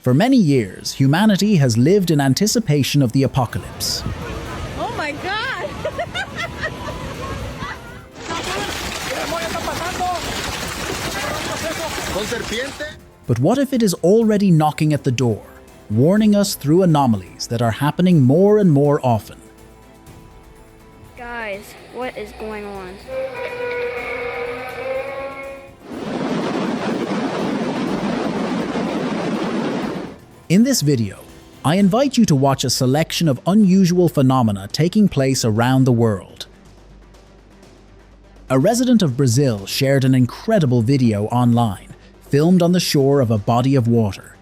For many years, humanity has lived in anticipation of the apocalypse. Oh my God! But what if it is already knocking at the door, warning us through anomalies that are happening more and more often? Guys, what is going on? In this video, I invite you to watch a selection of unusual phenomena taking place around the world. A resident of Brazil shared an incredible video online, filmed on the shore of a body of water.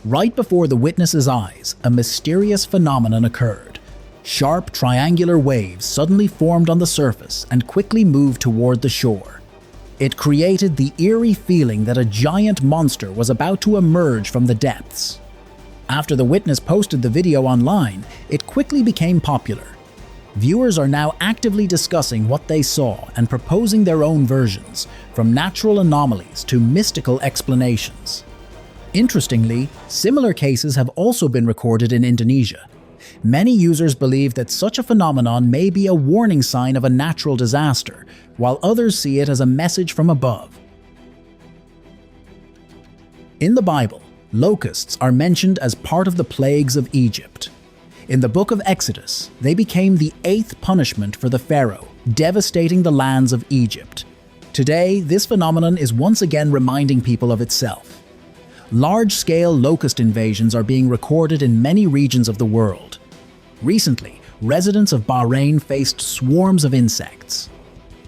Right before the witness's eyes, a mysterious phenomenon occurred. Sharp, triangular waves suddenly formed on the surface and quickly moved toward the shore. It created the eerie feeling that a giant monster was about to emerge from the depths. After the witness posted the video online, it quickly became popular. Viewers are now actively discussing what they saw and proposing their own versions, from natural anomalies to mystical explanations. Interestingly, similar cases have also been recorded in Indonesia. Many users believe that such a phenomenon may be a warning sign of a natural disaster, while others see it as a message from above. In the Bible, locusts are mentioned as part of the plagues of Egypt. In the book of Exodus, they became the 8th punishment for the Pharaoh, devastating the lands of Egypt. Today, this phenomenon is once again reminding people of itself. Large-scale locust invasions are being recorded in many regions of the world. Recently, residents of Bahrain faced swarms of insects.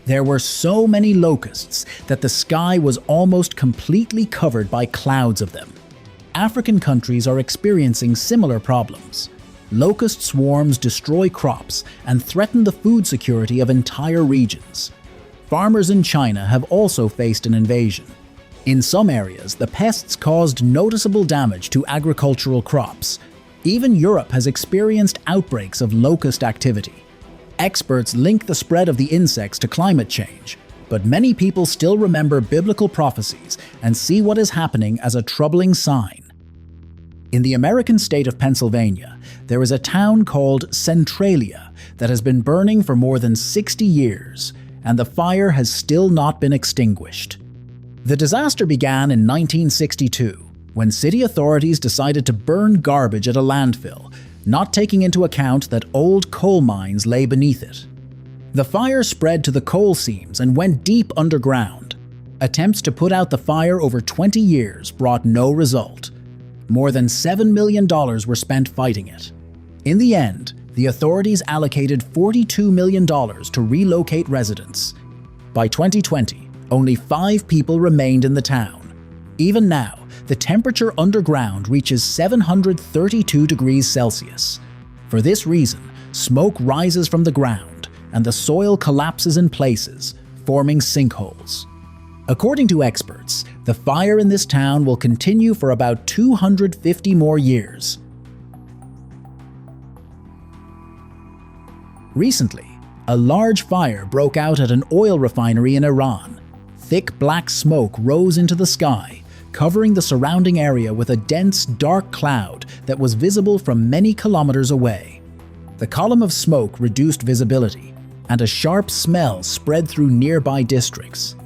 There were so many locusts that the sky was almost completely covered by clouds of them. African countries are experiencing similar problems. Locust swarms destroy crops and threaten the food security of entire regions. Farmers in China have also faced an invasion. In some areas, the pests caused noticeable damage to agricultural crops. Even Europe has experienced outbreaks of locust activity. Experts link the spread of the insects to climate change, but many people still remember biblical prophecies and see what is happening as a troubling sign. In the American state of Pennsylvania, there is a town called Centralia that has been burning for more than 60 years, and the fire has still not been extinguished. The disaster began in 1962, when city authorities decided to burn garbage at a landfill, not taking into account that old coal mines lay beneath it. The fire spread to the coal seams and went deep underground. Attempts to put out the fire over 20 years brought no result. More than $7 million were spent fighting it. In the end, the authorities allocated $42 million to relocate residents. By 2020, only 5 people remained in the town. Even now, the temperature underground reaches 732 degrees Celsius. For this reason, smoke rises from the ground and the soil collapses in places, forming sinkholes. According to experts, the fire in this town will continue for about 250 more years. Recently, a large fire broke out at an oil refinery in Iran. Thick black smoke rose into the sky, covering the surrounding area with a dense, dark cloud that was visible from many kilometers away. The column of smoke reduced visibility, and a sharp smell spread through nearby districts.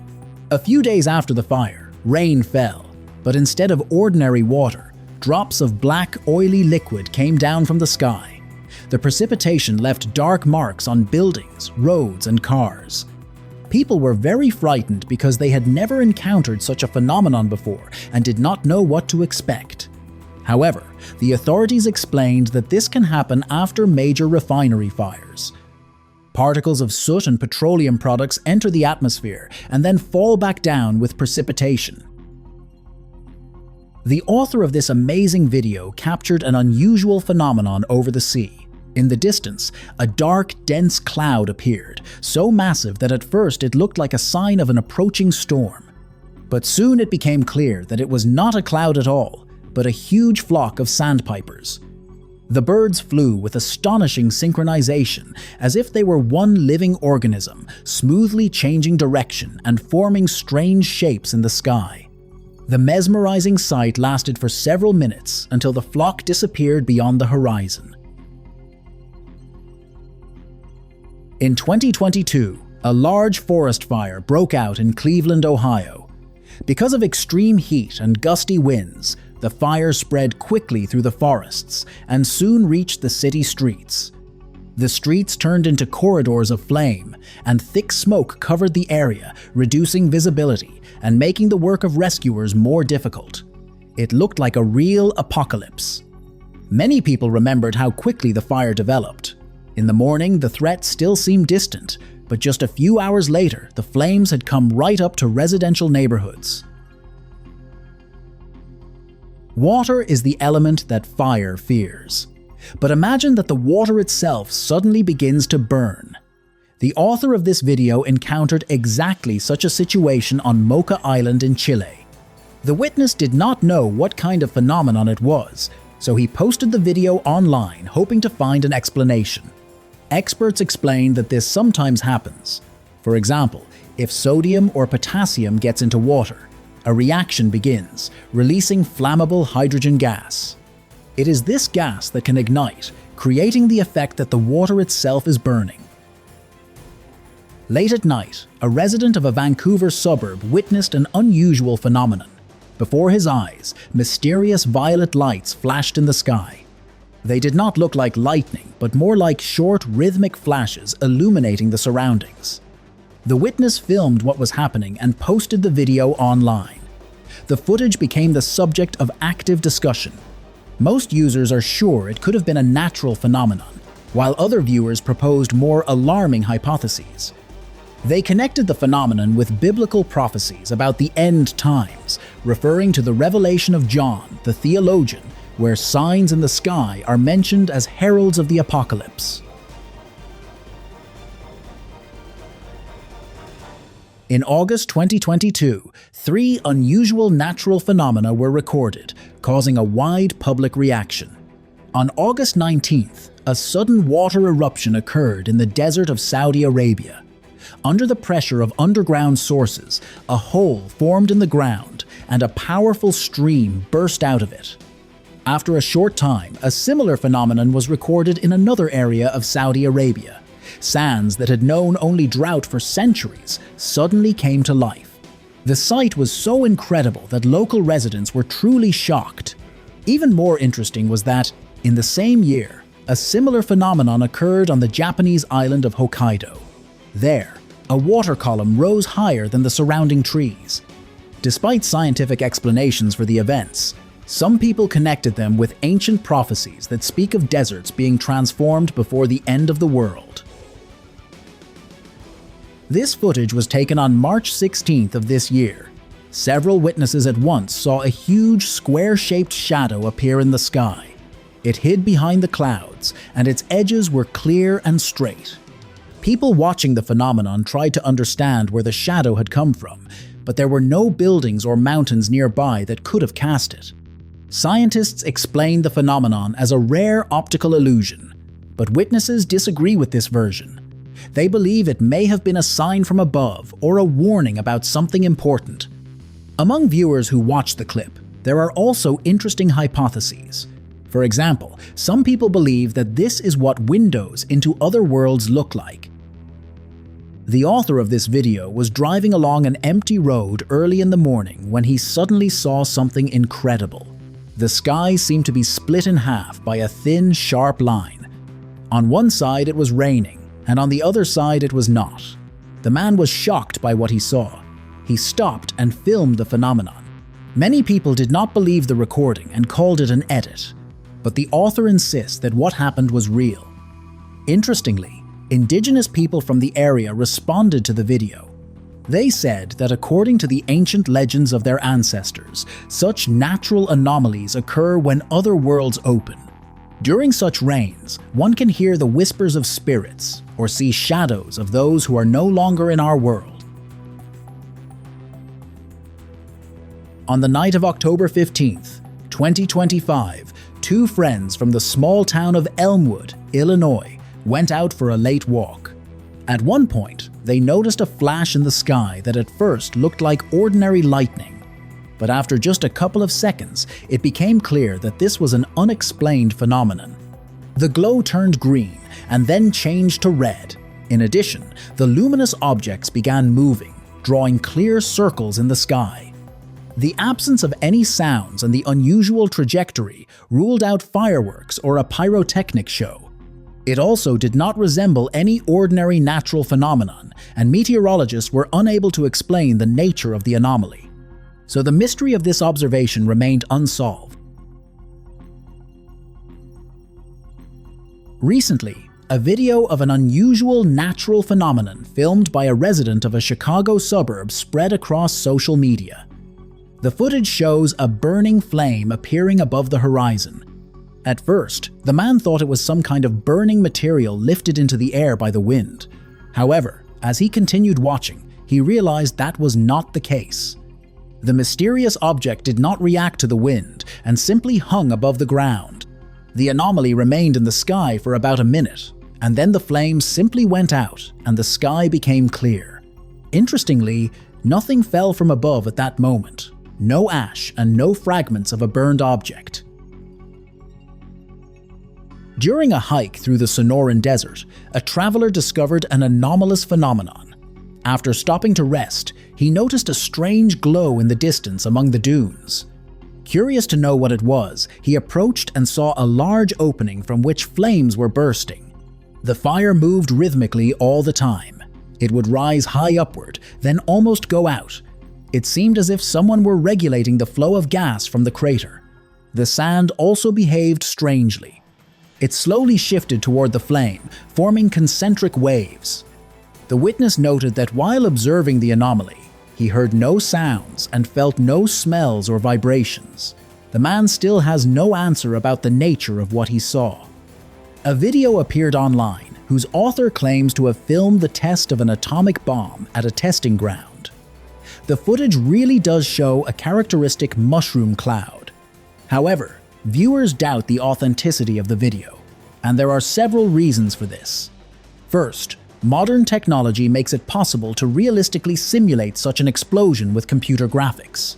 A few days after the fire, rain fell, but instead of ordinary water, drops of black, oily liquid came down from the sky. The precipitation left dark marks on buildings, roads, and cars. People were very frightened because they had never encountered such a phenomenon before and did not know what to expect. However, the authorities explained that this can happen after major refinery fires. Particles of soot and petroleum products enter the atmosphere and then fall back down with precipitation. The author of this amazing video captured an unusual phenomenon over the sea. In the distance, a dark, dense cloud appeared, so massive that at first it looked like a sign of an approaching storm. But soon it became clear that it was not a cloud at all, but a huge flock of sandpipers. The birds flew with astonishing synchronization, as if they were one living organism, smoothly changing direction and forming strange shapes in the sky. The mesmerizing sight lasted for several minutes until the flock disappeared beyond the horizon. In 2022, a large forest fire broke out in Cleveland, Ohio. Because of extreme heat and gusty winds, the fire spread quickly through the forests and soon reached the city streets. The streets turned into corridors of flame, and thick smoke covered the area, reducing visibility and making the work of rescuers more difficult. It looked like a real apocalypse. Many people remembered how quickly the fire developed. In the morning, the threat still seemed distant, but just a few hours later, the flames had come right up to residential neighborhoods. Water is the element that fire fears. But imagine that the water itself suddenly begins to burn. The author of this video encountered exactly such a situation on Mocha Island in Chile. The witness did not know what kind of phenomenon it was, so he posted the video online hoping to find an explanation. Experts explain that this sometimes happens. For example, if sodium or potassium gets into water, a reaction begins, releasing flammable hydrogen gas. It is this gas that can ignite, creating the effect that the water itself is burning. Late at night, a resident of a Vancouver suburb witnessed an unusual phenomenon. Before his eyes, mysterious violet lights flashed in the sky. They did not look like lightning, but more like short, rhythmic flashes illuminating the surroundings. The witness filmed what was happening and posted the video online. The footage became the subject of active discussion. Most users are sure it could have been a natural phenomenon, while other viewers proposed more alarming hypotheses. They connected the phenomenon with biblical prophecies about the end times, referring to the revelation of John, the theologian, where signs in the sky are mentioned as heralds of the apocalypse. In August 2022, 3 unusual natural phenomena were recorded, causing a wide public reaction. On August 19th, a sudden water eruption occurred in the desert of Saudi Arabia. Under the pressure of underground sources, a hole formed in the ground and a powerful stream burst out of it. After a short time, a similar phenomenon was recorded in another area of Saudi Arabia. Sands that had known only drought for centuries suddenly came to life. The sight was so incredible that local residents were truly shocked. Even more interesting was that, in the same year, a similar phenomenon occurred on the Japanese island of Hokkaido. There, a water column rose higher than the surrounding trees. Despite scientific explanations for the events, some people connected them with ancient prophecies that speak of deserts being transformed before the end of the world. This footage was taken on March 16th of this year. Several witnesses at once saw a huge square-shaped shadow appear in the sky. It hid behind the clouds, and its edges were clear and straight. People watching the phenomenon tried to understand where the shadow had come from, but there were no buildings or mountains nearby that could have cast it. Scientists explained the phenomenon as a rare optical illusion, but witnesses disagree with this version. They believe it may have been a sign from above or a warning about something important. Among viewers who watched the clip, there are also interesting hypotheses. For example, some people believe that this is what windows into other worlds look like. The author of this video was driving along an empty road early in the morning when he suddenly saw something incredible. The sky seemed to be split in half by a thin, sharp line. On one side it was raining, and on the other side it was not. The man was shocked by what he saw. He stopped and filmed the phenomenon. Many people did not believe the recording and called it an edit, but the author insists that what happened was real. Interestingly, indigenous people from the area responded to the video. They said that according to the ancient legends of their ancestors, such natural anomalies occur when other worlds open. During such rains, one can hear the whispers of spirits or see shadows of those who are no longer in our world. On the night of October 15th, 2025, 2 friends from the small town of Elmwood, Illinois, went out for a late walk. At one point, they noticed a flash in the sky that at first looked like ordinary lightning. But after just a couple of seconds, it became clear that this was an unexplained phenomenon. The glow turned green and then changed to red. In addition, the luminous objects began moving, drawing clear circles in the sky. The absence of any sounds and the unusual trajectory ruled out fireworks or a pyrotechnic show. It also did not resemble any ordinary natural phenomenon, and meteorologists were unable to explain the nature of the anomaly. So the mystery of this observation remained unsolved. Recently, a video of an unusual natural phenomenon filmed by a resident of a Chicago suburb spread across social media. The footage shows a burning flame appearing above the horizon. At first, the man thought it was some kind of burning material lifted into the air by the wind. However, as he continued watching, he realized that was not the case. The mysterious object did not react to the wind and simply hung above the ground. The anomaly remained in the sky for about a minute, and then the flame simply went out and the sky became clear. Interestingly, nothing fell from above at that moment. No ash and no fragments of a burned object. During a hike through the Sonoran Desert, a traveler discovered an anomalous phenomenon. After stopping to rest, he noticed a strange glow in the distance among the dunes. Curious to know what it was, he approached and saw a large opening from which flames were bursting. The fire moved rhythmically all the time. It would rise high upward, then almost go out. It seemed as if someone were regulating the flow of gas from the crater. The sand also behaved strangely. It slowly shifted toward the flame, forming concentric waves. The witness noted that while observing the anomaly, he heard no sounds and felt no smells or vibrations. The man still has no answer about the nature of what he saw. A video appeared online whose author claims to have filmed the test of an atomic bomb at a testing ground. The footage really does show a characteristic mushroom cloud. However, viewers doubt the authenticity of the video, and there are several reasons for this. First, modern technology makes it possible to realistically simulate such an explosion with computer graphics.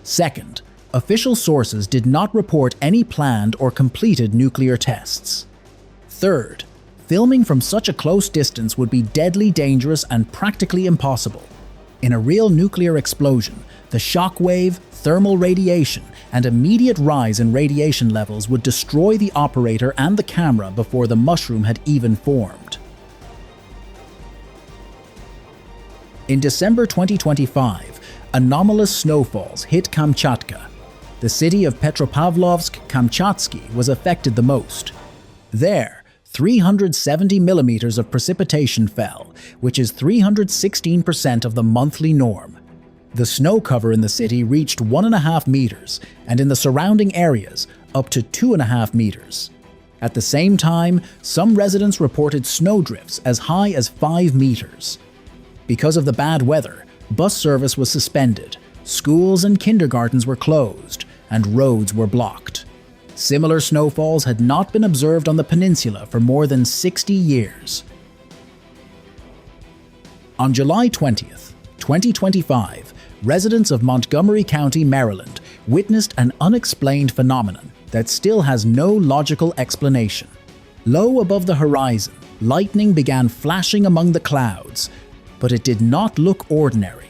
Second, official sources did not report any planned or completed nuclear tests. Third, filming from such a close distance would be deadly dangerous and practically impossible. In a real nuclear explosion, the shock wave, thermal radiation, and immediate rise in radiation levels would destroy the operator and the camera before the mushroom had even formed. In December 2025, anomalous snowfalls hit Kamchatka. The city of Petropavlovsk-Kamchatsky was affected the most. There, 370 millimeters of precipitation fell, which is 316% of the monthly norm. The snow cover in the city reached 1.5 meters, and in the surrounding areas, up to 2.5 meters. At the same time, some residents reported snowdrifts as high as 5 meters. Because of the bad weather, bus service was suspended, schools and kindergartens were closed, and roads were blocked. Similar snowfalls had not been observed on the peninsula for more than 60 years. On July 20th, 2025, residents of Montgomery County, Maryland, witnessed an unexplained phenomenon that still has no logical explanation. Low above the horizon, lightning began flashing among the clouds, but it did not look ordinary.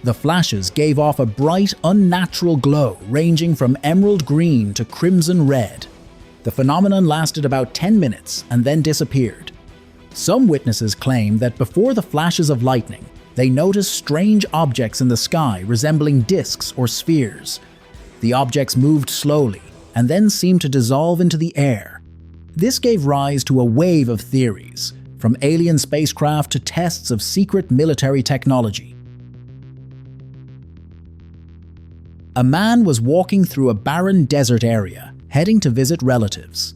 The flashes gave off a bright, unnatural glow ranging from emerald green to crimson red. The phenomenon lasted about 10 minutes and then disappeared. Some witnesses claim that before the flashes of lightning, they noticed strange objects in the sky resembling discs or spheres. The objects moved slowly and then seemed to dissolve into the air. This gave rise to a wave of theories, from alien spacecraft to tests of secret military technology. A man was walking through a barren desert area, heading to visit relatives.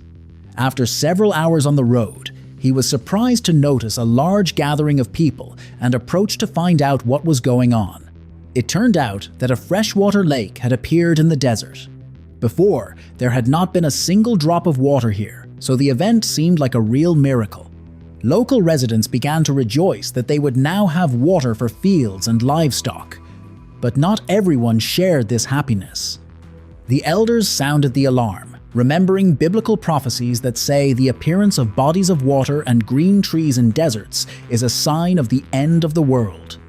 After several hours on the road, he was surprised to notice a large gathering of people and approached to find out what was going on. It turned out that a freshwater lake had appeared in the desert. Before, there had not been a single drop of water here, so the event seemed like a real miracle. Local residents began to rejoice that they would now have water for fields and livestock. but not everyone shared this happiness. The elders sounded the alarm, remembering biblical prophecies that say the appearance of bodies of water and green trees in deserts is a sign of the end of the world.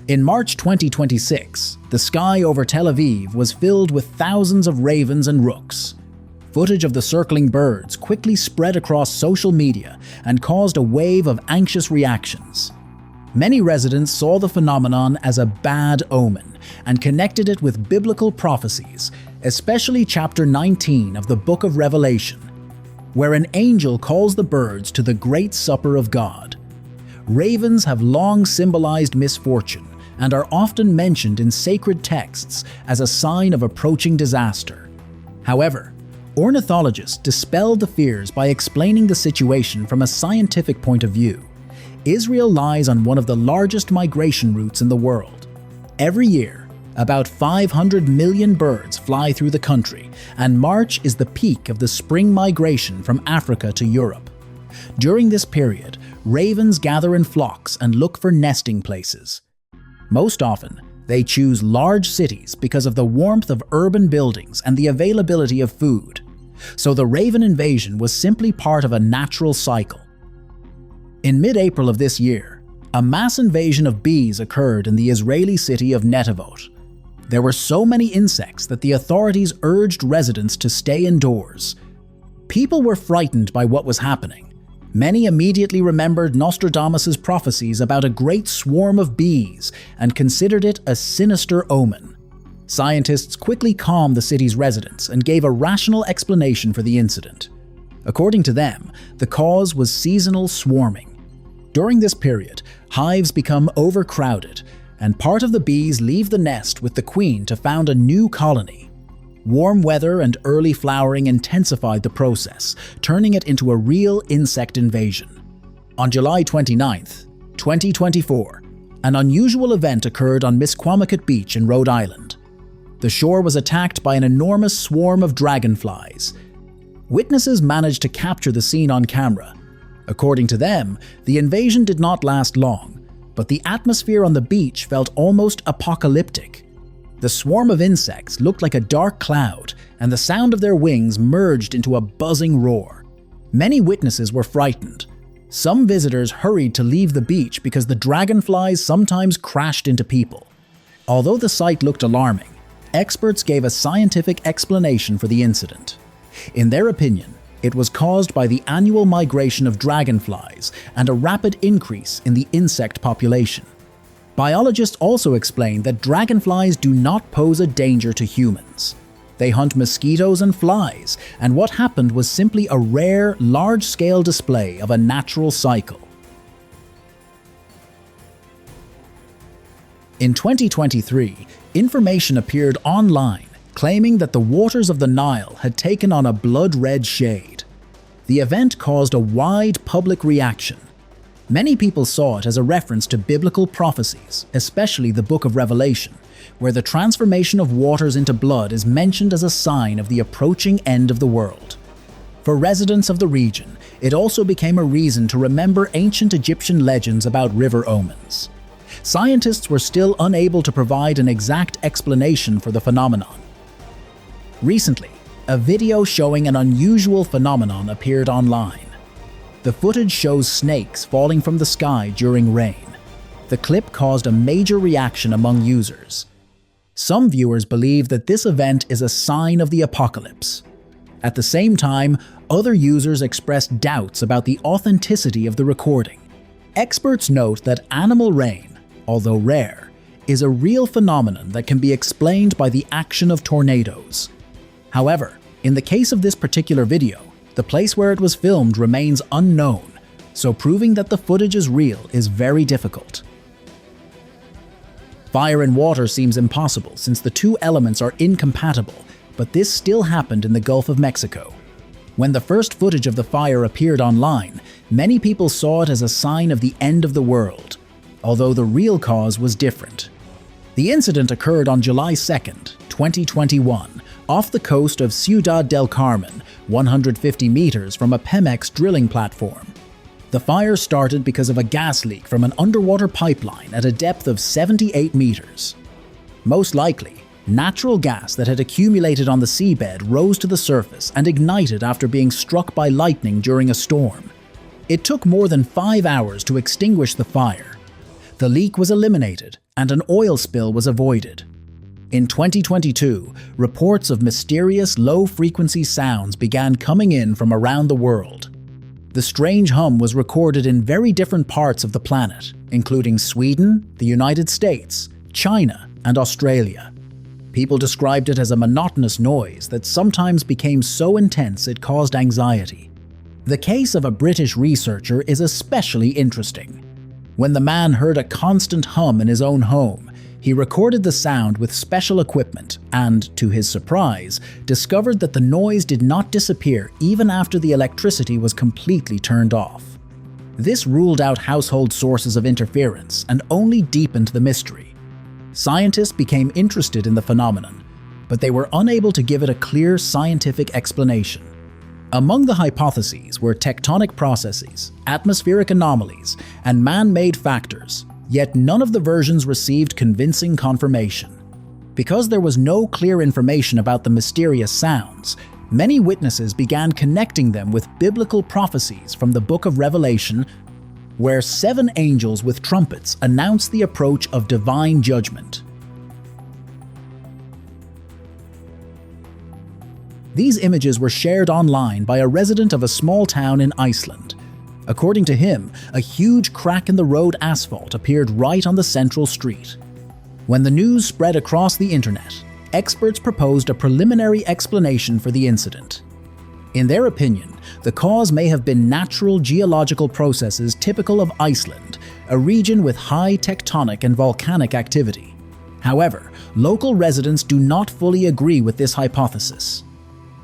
In March 2026, the sky over Tel Aviv was filled with thousands of ravens and rooks. Footage of the circling birds quickly spread across social media and caused a wave of anxious reactions. Many residents saw the phenomenon as a bad omen and connected it with biblical prophecies, especially chapter 19 of the Book of Revelation, where an angel calls the birds to the great supper of God. Ravens have long symbolized misfortune and are often mentioned in sacred texts as a sign of approaching disaster. However, ornithologists dispelled the fears by explaining the situation from a scientific point of view. Israel lies on one of the largest migration routes in the world. Every year, about 500 million birds fly through the country, and March is the peak of the spring migration from Africa to Europe. During this period, ravens gather in flocks and look for nesting places. Most often, they choose large cities because of the warmth of urban buildings and the availability of food. So the raven invasion was simply part of a natural cycle. In mid-April of this year, a mass invasion of bees occurred in the Israeli city of Netivot. There were so many insects that the authorities urged residents to stay indoors. People were frightened by what was happening. Many immediately remembered Nostradamus' prophecies about a great swarm of bees and considered it a sinister omen. Scientists quickly calmed the city's residents and gave a rational explanation for the incident. According to them, the cause was seasonal swarming. During this period, hives become overcrowded, and part of the bees leave the nest with the queen to found a new colony. Warm weather and early flowering intensified the process, turning it into a real insect invasion. On July 29, 2024, an unusual event occurred on Misquamicut Beach in Rhode Island. The shore was attacked by an enormous swarm of dragonflies. Witnesses managed to capture the scene on camera. According to them, the invasion did not last long, but the atmosphere on the beach felt almost apocalyptic. The swarm of insects looked like a dark cloud, and the sound of their wings merged into a buzzing roar. Many witnesses were frightened. Some visitors hurried to leave the beach because the dragonflies sometimes crashed into people. Although the sight looked alarming, experts gave a scientific explanation for the incident. In their opinion, it was caused by the annual migration of dragonflies and a rapid increase in the insect population. Biologists also explained that dragonflies do not pose a danger to humans. They hunt mosquitoes and flies, and what happened was simply a rare, large-scale display of a natural cycle. In 2023, information appeared online claiming that the waters of the Nile had taken on a blood-red shade. The event caused a wide public reaction. Many people saw it as a reference to biblical prophecies, especially the Book of Revelation, where the transformation of waters into blood is mentioned as a sign of the approaching end of the world. For residents of the region, it also became a reason to remember ancient Egyptian legends about river omens. Scientists were still unable to provide an exact explanation for the phenomenon. Recently, a video showing an unusual phenomenon appeared online. The footage shows snakes falling from the sky during rain. The clip caused a major reaction among users. Some viewers believe that this event is a sign of the apocalypse. At the same time, other users expressed doubts about the authenticity of the recording. Experts note that animal rain, although rare, is a real phenomenon that can be explained by the action of tornadoes. However, in the case of this particular video, the place where it was filmed remains unknown, so proving that the footage is real is very difficult. Fire and water seems impossible since the two elements are incompatible, but this still happened in the Gulf of Mexico. When the first footage of the fire appeared online, many people saw it as a sign of the end of the world, although the real cause was different. The incident occurred on July 2nd, 2021, off the coast of Ciudad del Carmen, 150 meters from a Pemex drilling platform. The fire started because of a gas leak from an underwater pipeline at a depth of 78 meters. Most likely, natural gas that had accumulated on the seabed rose to the surface and ignited after being struck by lightning during a storm. It took more than 5 hours to extinguish the fire. The leak was eliminated and an oil spill was avoided. In 2022, reports of mysterious low-frequency sounds began coming in from around the world. The strange hum was recorded in very different parts of the planet, including Sweden, the United States, China, and Australia. People described it as a monotonous noise that sometimes became so intense it caused anxiety. The case of a British researcher is especially interesting. When the man heard a constant hum in his own home, he recorded the sound with special equipment and, to his surprise, discovered that the noise did not disappear even after the electricity was completely turned off. This ruled out household sources of interference and only deepened the mystery. Scientists became interested in the phenomenon, but they were unable to give it a clear scientific explanation. Among the hypotheses were tectonic processes, atmospheric anomalies, and man-made factors, yet none of the versions received convincing confirmation. Because there was no clear information about the mysterious sounds, many witnesses began connecting them with biblical prophecies from the Book of Revelation, where 7 angels with trumpets announce the approach of divine judgment. These images were shared online by a resident of a small town in Iceland. According to him, a huge crack in the road asphalt appeared right on the central street. When the news spread across the internet, experts proposed a preliminary explanation for the incident. In their opinion, the cause may have been natural geological processes typical of Iceland, a region with high tectonic and volcanic activity. However, local residents do not fully agree with this hypothesis.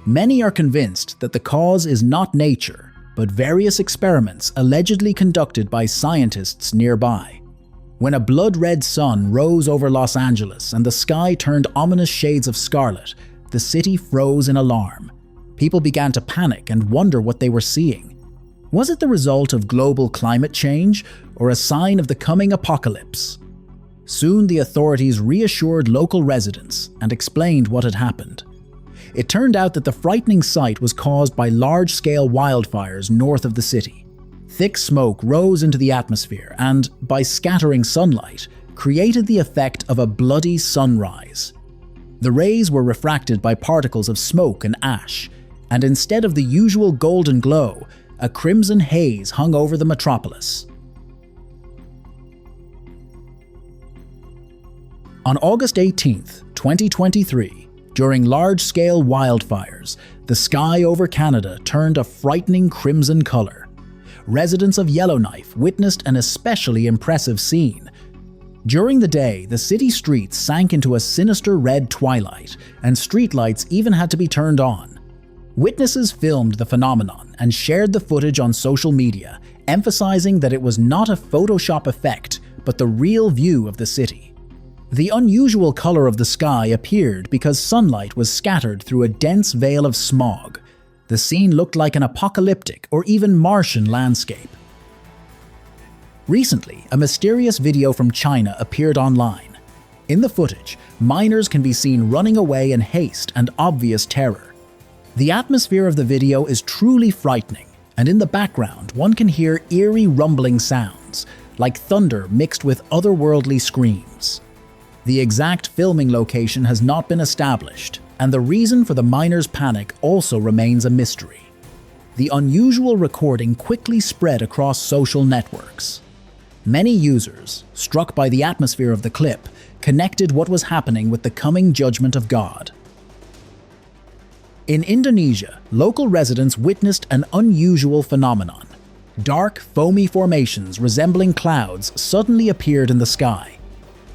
Many are convinced that the cause is not nature, but various experiments allegedly conducted by scientists nearby. When a blood-red sun rose over Los Angeles and the sky turned ominous shades of scarlet, the city froze in alarm. People began to panic and wonder what they were seeing. Was it the result of global climate change or a sign of the coming apocalypse? Soon the authorities reassured local residents and explained what had happened. It turned out that the frightening sight was caused by large-scale wildfires north of the city. Thick smoke rose into the atmosphere and, by scattering sunlight, created the effect of a bloody sunrise. The rays were refracted by particles of smoke and ash, and instead of the usual golden glow, a crimson haze hung over the metropolis. On August 18, 2023, during large-scale wildfires, the sky over Canada turned a frightening crimson color. Residents of Yellowknife witnessed an especially impressive scene. During the day, the city streets sank into a sinister red twilight, and streetlights even had to be turned on. Witnesses filmed the phenomenon and shared the footage on social media, emphasizing that it was not a Photoshop effect, but the real view of the city. The unusual color of the sky appeared because sunlight was scattered through a dense veil of smog. The scene looked like an apocalyptic or even Martian landscape. Recently, a mysterious video from China appeared online. In the footage, miners can be seen running away in haste and obvious terror. The atmosphere of the video is truly frightening, and in the background one can hear eerie rumbling sounds, like thunder mixed with otherworldly screams. The exact filming location has not been established, and the reason for the miners' panic also remains a mystery. The unusual recording quickly spread across social networks. Many users, struck by the atmosphere of the clip, connected what was happening with the coming judgment of God. In Indonesia, local residents witnessed an unusual phenomenon. Dark, foamy formations resembling clouds suddenly appeared in the sky.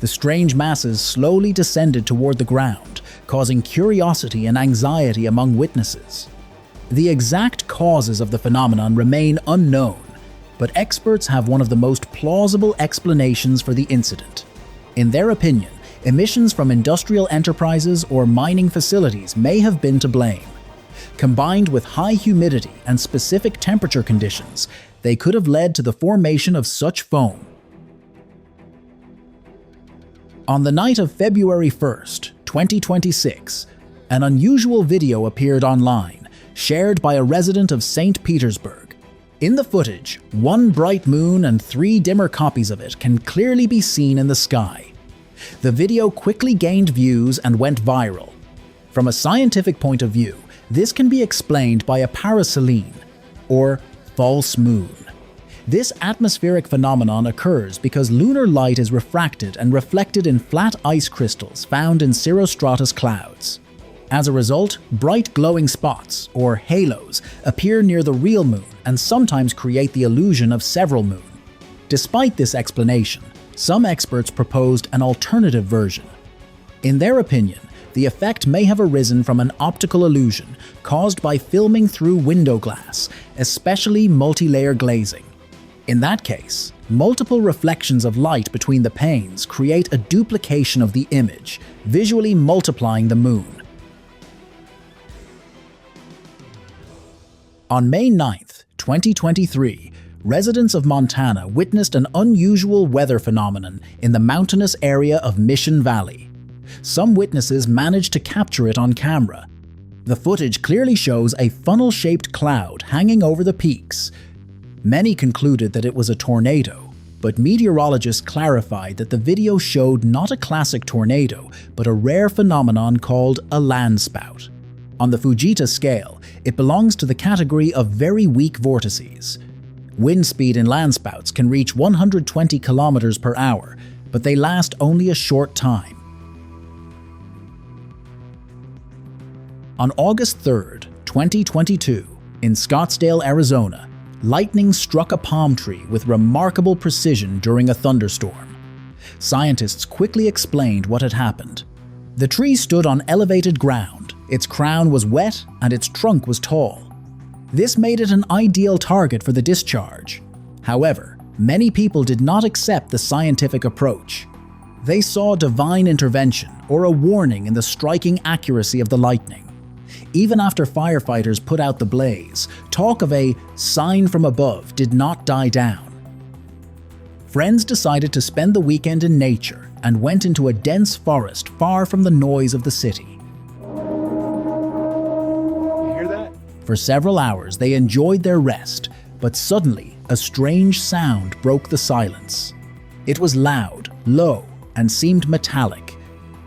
The strange masses slowly descended toward the ground, causing curiosity and anxiety among witnesses. The exact causes of the phenomenon remain unknown, but experts have one of the most plausible explanations for the incident. In their opinion, emissions from industrial enterprises or mining facilities may have been to blame. Combined with high humidity and specific temperature conditions, they could have led to the formation of such foam. On the night of February 1st, 2026, an unusual video appeared online, shared by a resident of St. Petersburg. In the footage, one bright moon and 3 dimmer copies of it can clearly be seen in the sky. The video quickly gained views and went viral. From a scientific point of view, this can be explained by a paraselene, or false moon. This atmospheric phenomenon occurs because lunar light is refracted and reflected in flat ice crystals found in cirrostratus clouds. As a result, bright glowing spots, or halos, appear near the real moon and sometimes create the illusion of several moons. Despite this explanation, some experts proposed an alternative version. In their opinion, the effect may have arisen from an optical illusion caused by filming through window glass, especially multi-layer glazing. In that case, multiple reflections of light between the panes create a duplication of the image, visually multiplying the moon. On May 9th, 2023, residents of Montana witnessed an unusual weather phenomenon in the mountainous area of Mission Valley. Some witnesses managed to capture it on camera. The footage clearly shows a funnel-shaped cloud hanging over the peaks. Many concluded that it was a tornado, but meteorologists clarified that the video showed not a classic tornado, but a rare phenomenon called a landspout. On the Fujita scale, it belongs to the category of very weak vortices. Wind speed in landspouts can reach 120 kilometers per hour, but they last only a short time. On August 3rd, 2022, in Scottsdale, Arizona, lightning struck a palm tree with remarkable precision during a thunderstorm. Scientists quickly explained what had happened. The tree stood on elevated ground, its crown was wet, and its trunk was tall. This made it an ideal target for the discharge. However, many people did not accept the scientific approach. They saw divine intervention or a warning in the striking accuracy of the lightning. Even after firefighters put out the blaze, talk of a sign from above did not die down. Friends decided to spend the weekend in nature and went into a dense forest far from the noise of the city. You hear that? For several hours, they enjoyed their rest, but suddenly a strange sound broke the silence. It was loud, low, and seemed metallic.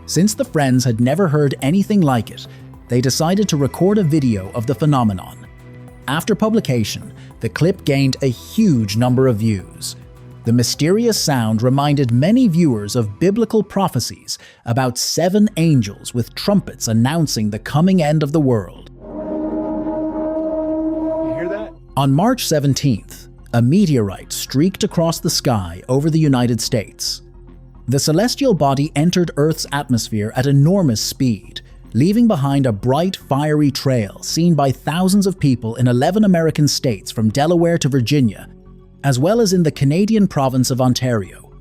Since the friends had never heard anything like it, they decided to record a video of the phenomenon. After publication, the clip gained a huge number of views. The mysterious sound reminded many viewers of biblical prophecies about 7 angels with trumpets announcing the coming end of the world. You hear that? On March 17th, a meteorite streaked across the sky over the United States. The celestial body entered Earth's atmosphere at enormous speed, leaving behind a bright, fiery trail seen by thousands of people in 11 American states from Delaware to Virginia, as well as in the Canadian province of Ontario.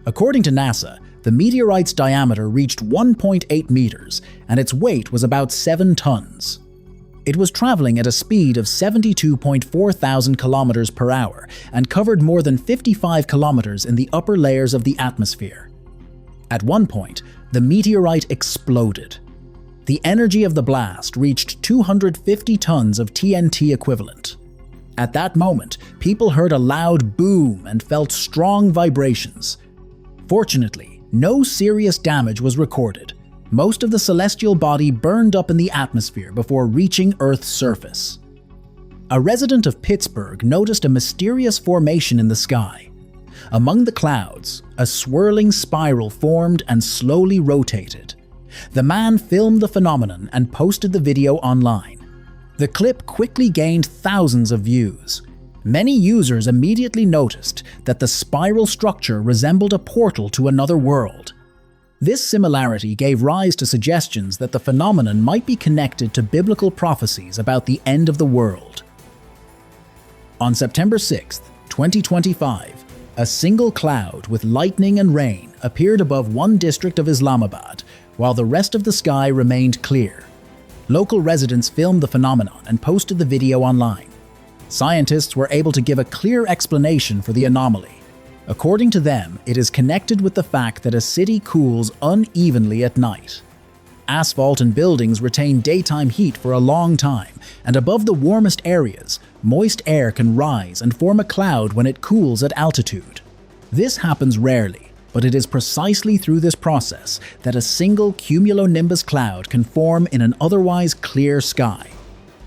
According to NASA, the meteorite's diameter reached 1.8 meters, and its weight was about 7 tons. It was traveling at a speed of 72.4 thousand kilometers per hour and covered more than 55 kilometers in the upper layers of the atmosphere. At one point, the meteorite exploded. The energy of the blast reached 250 tons of TNT equivalent. At that moment, people heard a loud boom and felt strong vibrations. Fortunately, no serious damage was recorded. Most of the celestial body burned up in the atmosphere before reaching Earth's surface. A resident of Pittsburgh noticed a mysterious formation in the sky. Among the clouds, a swirling spiral formed and slowly rotated. The man filmed the phenomenon and posted the video online. The clip quickly gained thousands of views. Many users immediately noticed that the spiral structure resembled a portal to another world. This similarity gave rise to suggestions that the phenomenon might be connected to biblical prophecies about the end of the world. On September 6, 2025, a single cloud with lightning and rain appeared above one district of Islamabad, while the rest of the sky remained clear. Local residents filmed the phenomenon and posted the video online. Scientists were able to give a clear explanation for the anomaly. According to them, it is connected with the fact that a city cools unevenly at night. Asphalt and buildings retain daytime heat for a long time, and above the warmest areas, moist air can rise and form a cloud when it cools at altitude. This happens rarely, but it is precisely through this process that a single cumulonimbus cloud can form in an otherwise clear sky.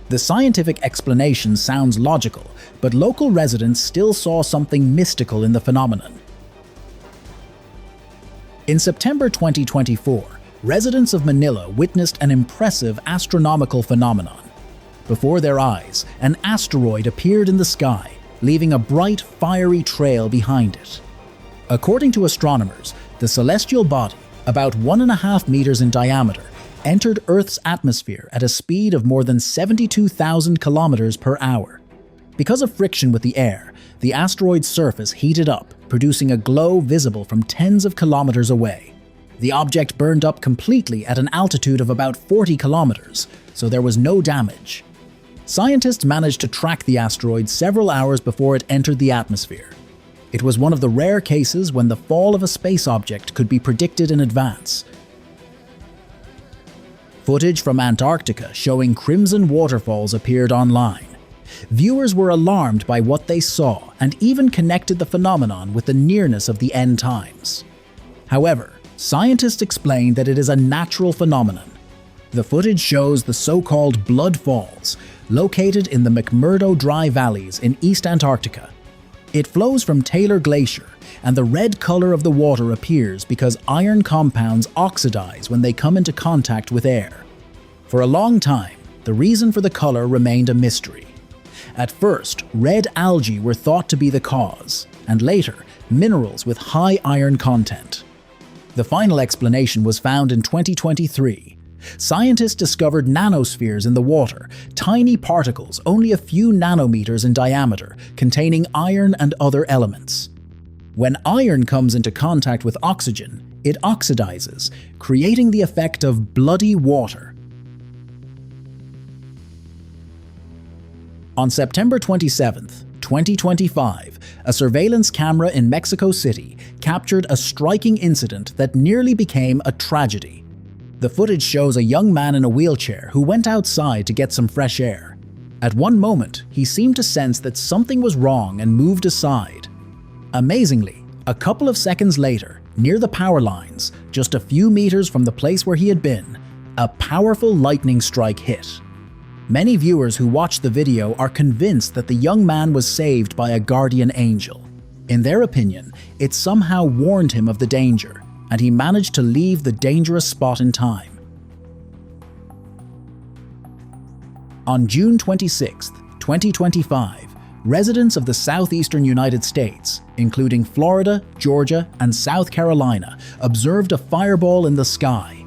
The scientific explanation sounds logical, but local residents still saw something mystical in the phenomenon. In September 2024, residents of Manila witnessed an impressive astronomical phenomenon. Before their eyes, an asteroid appeared in the sky, leaving a bright, fiery trail behind it. According to astronomers, the celestial body, about 1.5 meters in diameter, entered Earth's atmosphere at a speed of more than 72,000 kilometers per hour. Because of friction with the air, the asteroid's surface heated up, producing a glow visible from tens of kilometers away. The object burned up completely at an altitude of about 40 kilometers, so there was no damage. Scientists managed to track the asteroid several hours before it entered the atmosphere. It was one of the rare cases when the fall of a space object could be predicted in advance. Footage from Antarctica showing crimson waterfalls appeared online. Viewers were alarmed by what they saw and even connected the phenomenon with the nearness of the end times. However, scientists explained that it is a natural phenomenon. The footage shows the so-called Blood Falls, located in the McMurdo Dry Valleys in East Antarctica. It flows from Taylor Glacier, and the red color of the water appears because iron compounds oxidize when they come into contact with air. For a long time, the reason for the color remained a mystery. At first, red algae were thought to be the cause, and later, minerals with high iron content. The final explanation was found in 2023. Scientists discovered nanospheres in the water, tiny particles only a few nanometers in diameter, containing iron and other elements. When iron comes into contact with oxygen, it oxidizes, creating the effect of bloody water. On September 27, 2025, a surveillance camera in Mexico City captured a striking incident that nearly became a tragedy. The footage shows a young man in a wheelchair who went outside to get some fresh air. At one moment, he seemed to sense that something was wrong and moved aside. Amazingly, a couple of seconds later, near the power lines, just a few meters from the place where he had been, a powerful lightning strike hit. Many viewers who watched the video are convinced that the young man was saved by a guardian angel. In their opinion, it somehow warned him of the danger, and he managed to leave the dangerous spot in time. On June 26, 2025, residents of the southeastern United States, including Florida, Georgia, and South Carolina, observed a fireball in the sky.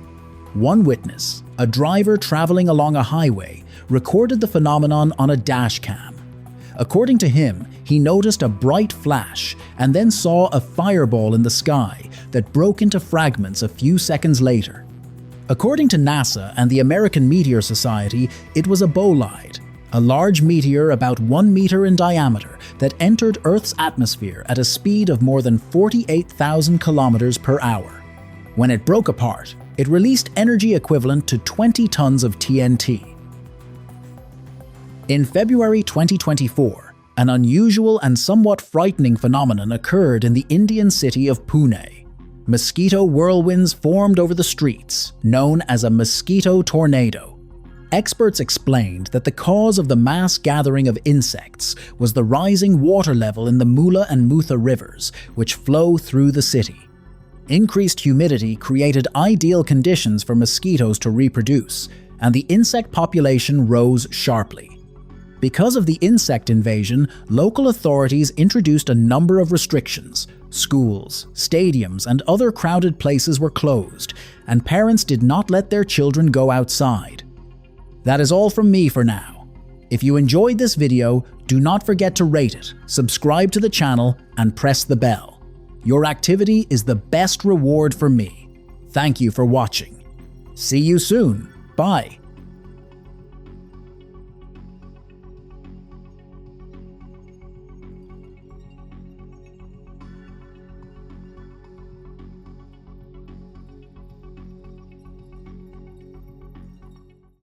One witness, a driver traveling along a highway, recorded the phenomenon on a dash cam. According to him, he noticed a bright flash and then saw a fireball in the sky that broke into fragments a few seconds later. According to NASA and the American Meteor Society, it was a bolide, a large meteor about 1 meter in diameter that entered Earth's atmosphere at a speed of more than 48,000 kilometers per hour. When it broke apart, it released energy equivalent to 20 tons of TNT. In February 2024, an unusual and somewhat frightening phenomenon occurred in the Indian city of Pune. Mosquito whirlwinds formed over the streets, known as a mosquito tornado. Experts explained that the cause of the mass gathering of insects was the rising water level in the Mula and Mutha rivers, which flow through the city. Increased humidity created ideal conditions for mosquitoes to reproduce, and the insect population rose sharply. Because of the insect invasion, local authorities introduced a number of restrictions. Schools, stadiums, and other crowded places were closed, and parents did not let their children go outside. That is all from me for now. If you enjoyed this video, do not forget to rate it, subscribe to the channel, and press the bell. Your activity is the best reward for me. Thank you for watching. See you soon. Bye.